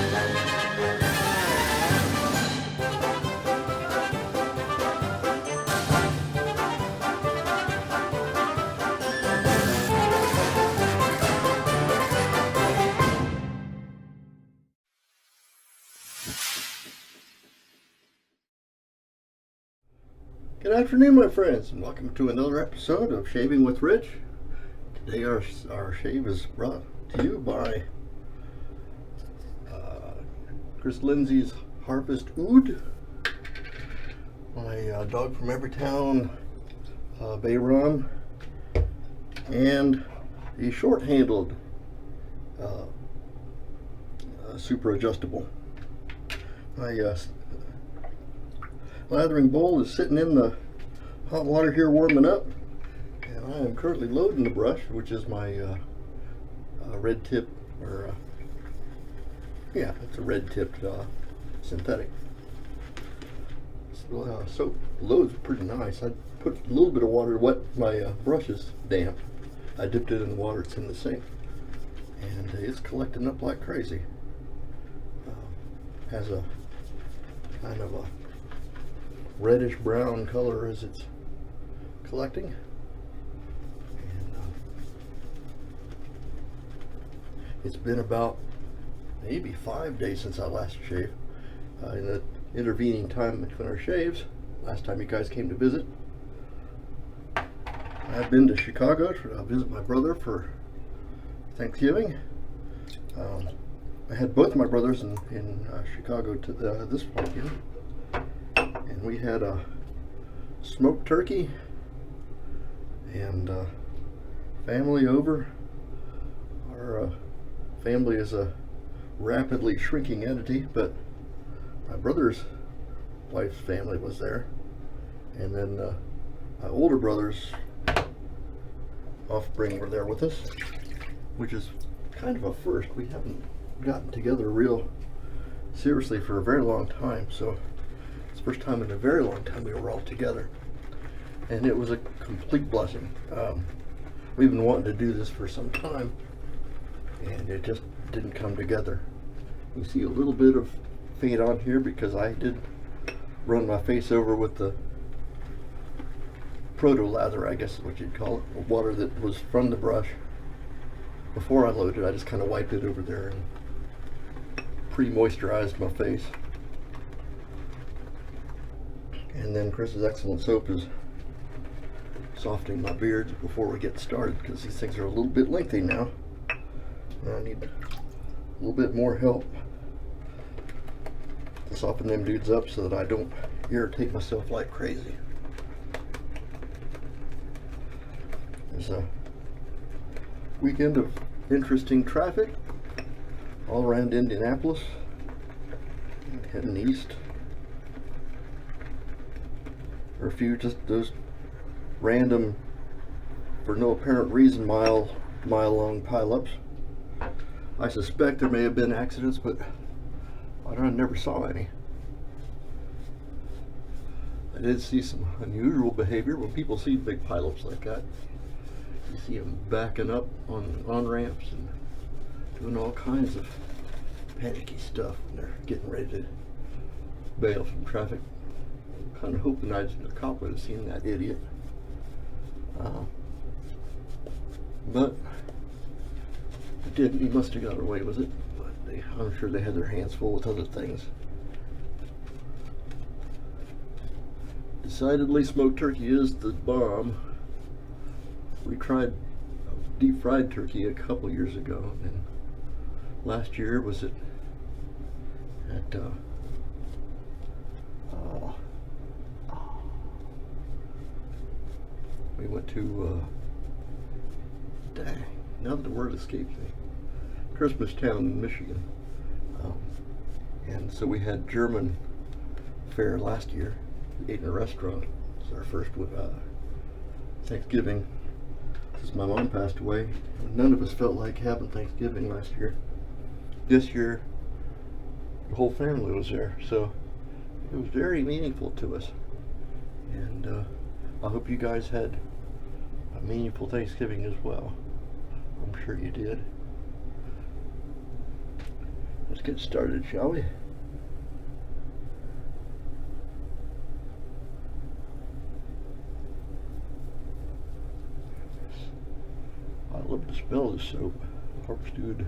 Good afternoon, my friends, and welcome to another episode of Shaving with Rich. Today our shave is brought to you by Chris Lindsay's Harvest Oud, my dog from Everytown, Bayram, and the short-handled super adjustable. My lathering bowl is sitting in the hot water here warming up, and I am currently loading the brush, which is my red tip, or yeah, it's a red tipped synthetic. Soap loads pretty nice. I put a little bit of water to wet my brushes damp. I dipped it in the water, it's in the sink, and it's collecting up like crazy. Has a kind of a reddish brown color as it's collecting, and it's been about maybe 5 days since I last shaved. In the intervening time between our shaves, last time you guys came to visit, I've been to Chicago to visit my brother for Thanksgiving. I had both my brothers in Chicago to this weekend, and we had a smoked turkey and family over. Our family is a rapidly shrinking entity, but my brother's wife's family was there, and then my older brother's offspring were there with us, which is kind of a first. We haven't gotten together real seriously for a very long time, so it's the first time in a very long time we were all together, and it was a complete blessing. We've been wanting to do this for some time, and it just didn't come together. You see a little bit of fade on here because I did run my face over with the proto lather, I guess is what you'd call it, the water that was from the brush. Before I loaded, I just kind of wiped it over there and pre-moisturized my face. And then Chris's excellent soap is softening my beards before we get started, because these things are a little bit lengthy now, and I need a little bit more help to soften them dudes up so that I don't irritate myself like crazy. There's a weekend of interesting traffic all around Indianapolis, heading east. Or a few just those random, for no apparent reason, mile long pileups. I suspect there may have been accidents, but I never saw any. I did see some unusual behavior when people see big pileups like that. You see them backing up on ramps and doing all kinds of panicky stuff when they're getting ready to bail from traffic. I'm kind of hoping the cop would have seen that idiot. But it didn't. He must have got away with it. But I'm sure they had their hands full with other things. Decidedly, smoked turkey is the bomb. We tried deep fried turkey a couple years ago, and last year was at we went to dang, now the word escapes me, Christmas Town in Michigan, and so we had German fare last year. We ate in a restaurant. It's our first Thanksgiving since my mom passed away. None of us felt like having Thanksgiving last year. This year, the whole family was there, so it was very meaningful to us. And I hope you guys had a meaningful Thanksgiving as well. I'm sure you did. Just get started, shall we? I love the smell of this soap. Harvest Oud.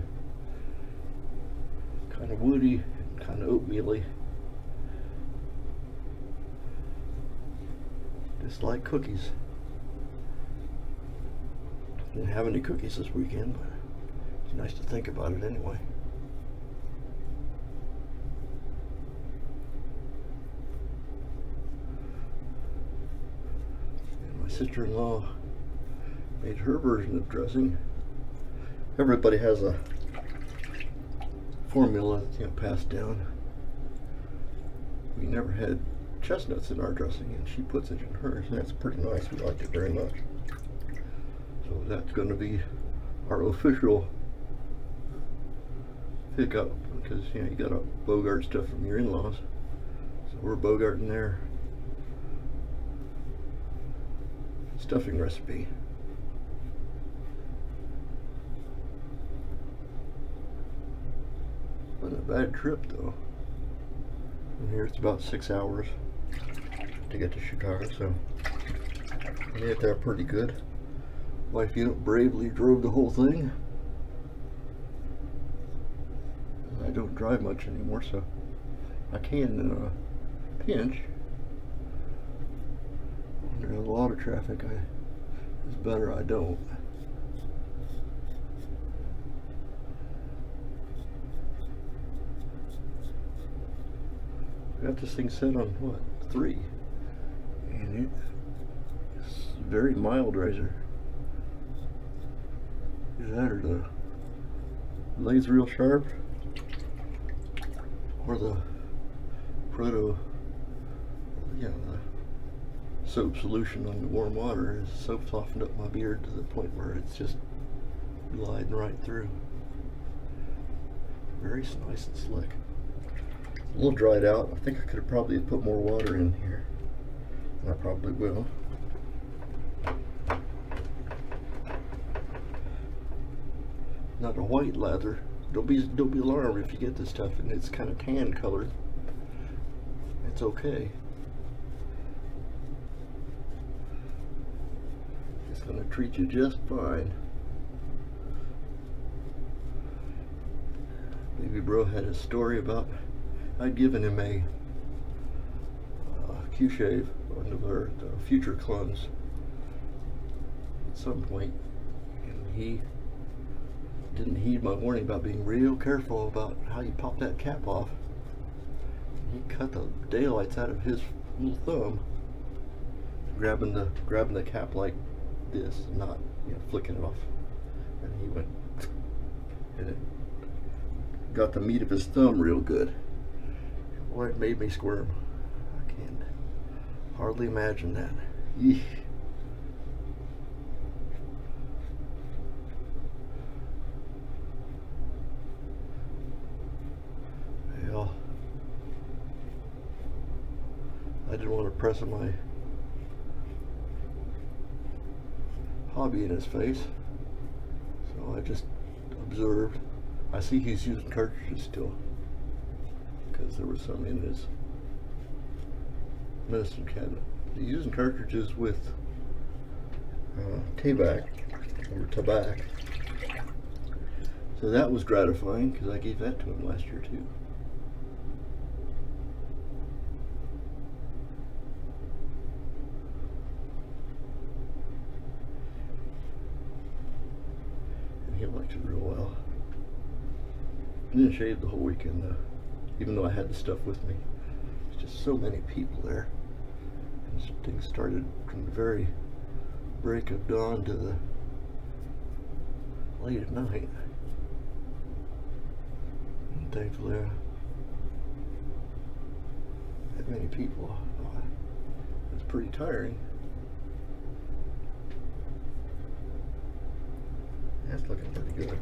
Kind of woody, kind of oatmeal-y. Just like cookies. Didn't have any cookies this weekend, but it's nice to think about it anyway. And my sister-in-law made her version of dressing. Everybody has a formula that's passed down. We never had chestnuts in our dressing, and she puts it in hers, and that's pretty nice. We liked it very much. So that's going to be our official pickup, because you gotta bogart stuff from your in-laws. So we're bogarting their stuffing recipe. Wasn't a bad trip though. And here it's about 6 hours to get to Chicago, so we made it there pretty good. Wife bravely drove the whole thing. I don't drive much anymore, so I can in a pinch. When there's a lot of traffic, it's better I don't. I got this thing set on what, 3, and it's very mild riser. Either that or the lays real sharp, or the the soap solution on the warm water has so softened up my beard to the point where it's just gliding right through. Very nice and slick. A little dried out. I think I could have probably put more water in here, and I probably will. Not a white lather. Don't be alarmed if you get this stuff and it's kind of tan colored. It's okay. It's gonna treat you just fine. Baby bro had a story about I'd given him a Q-shave, or the Future Cleanse, at some point, and he didn't heed my warning about being real careful about how you pop that cap off. He cut the daylights out of his little thumb, grabbing the cap like this, not flicking it off, and he went, and it got the meat of his thumb real good. Boy, it made me squirm. I can't hardly imagine that. Eesh. Well, I didn't want to press my hobby in his face, so I just observed. I see he's using cartridges still, because there was some in his medicine cabinet. He's using cartridges with Tabac, or Tabac. So that was gratifying, because I gave that to him last year too. And he liked it real well. I didn't shave the whole weekend though, even though I had the stuff with me. There's just so many people there. And things started from the very break of dawn to the late at night. And thankfully, that many people. It's pretty tiring. That's looking pretty good.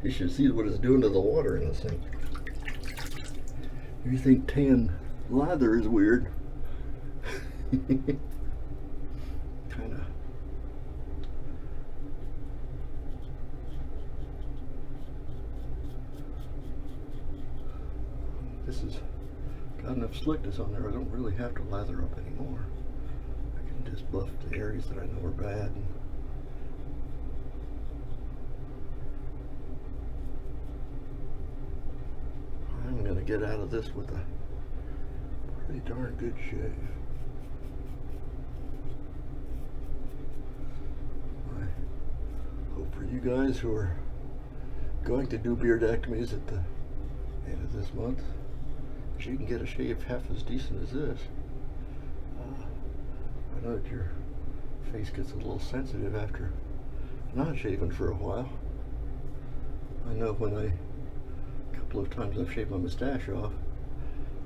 You should see what it's doing to the water in this thing. If you think tan lather is weird, kind of. this has got enough slickness on there. I don't really have to lather up anymore. I can just buff the areas that I know are bad. I'm going to get out of this with a pretty darn good shave. I hope for you guys who are going to do beardectomies at the end of this month, you can get a shave half as decent as this. I know that your face gets a little sensitive after not shaving for a while. I know when a couple of times I've shaved my mustache off,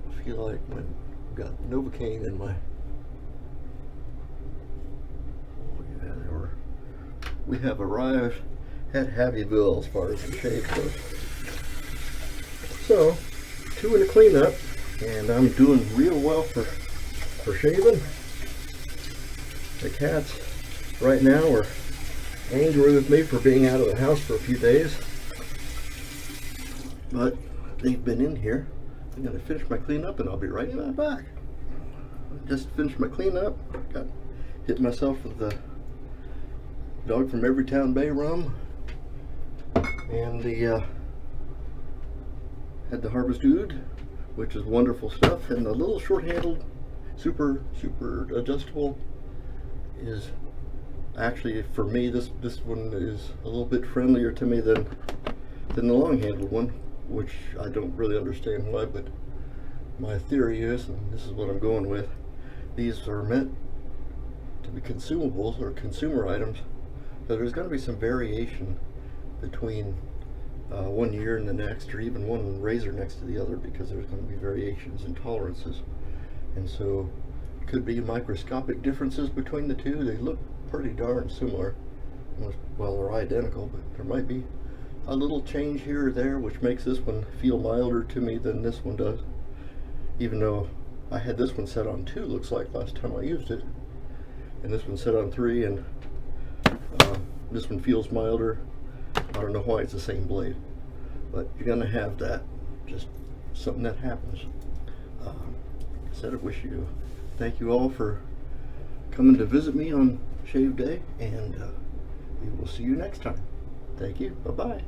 I feel like I've got Novocaine in my, oh yeah, we have arrived at Happyville as far as the shave goes. So, 2 in the cleanup, and I'm doing real well for shaving. The cats right now are angry with me for being out of the house for a few days, but they've been in here. I'm going to finish my cleanup and I'll be right back. Just finished my cleanup. Got hit myself with the Dog from Everytown Bay rum, and the had the Harvest Oud, which is wonderful stuff, and the little short-handled, super adjustable is actually, for me, this one is a little bit friendlier to me than the long-handled one, which I don't really understand why, but my theory is, and this is what I'm going with, these are meant to be consumables or consumer items, so there's going to be some variation between one year and the next, or even one razor next to the other, because there's going to be variations in tolerances, and so it could be microscopic differences between the two. They look pretty darn similar, well, they're identical, but there might be a little change here or there which makes this one feel milder to me than this one does, even though I had this one set on 2, looks like, last time I used it, and this one set on 3, and this one feels milder. I don't know why it's the same blade, but you're gonna have that, just something that happens. I said I wish you, thank you all for coming to visit me on Shave Day, and we will see you next time. Thank you. Bye-bye.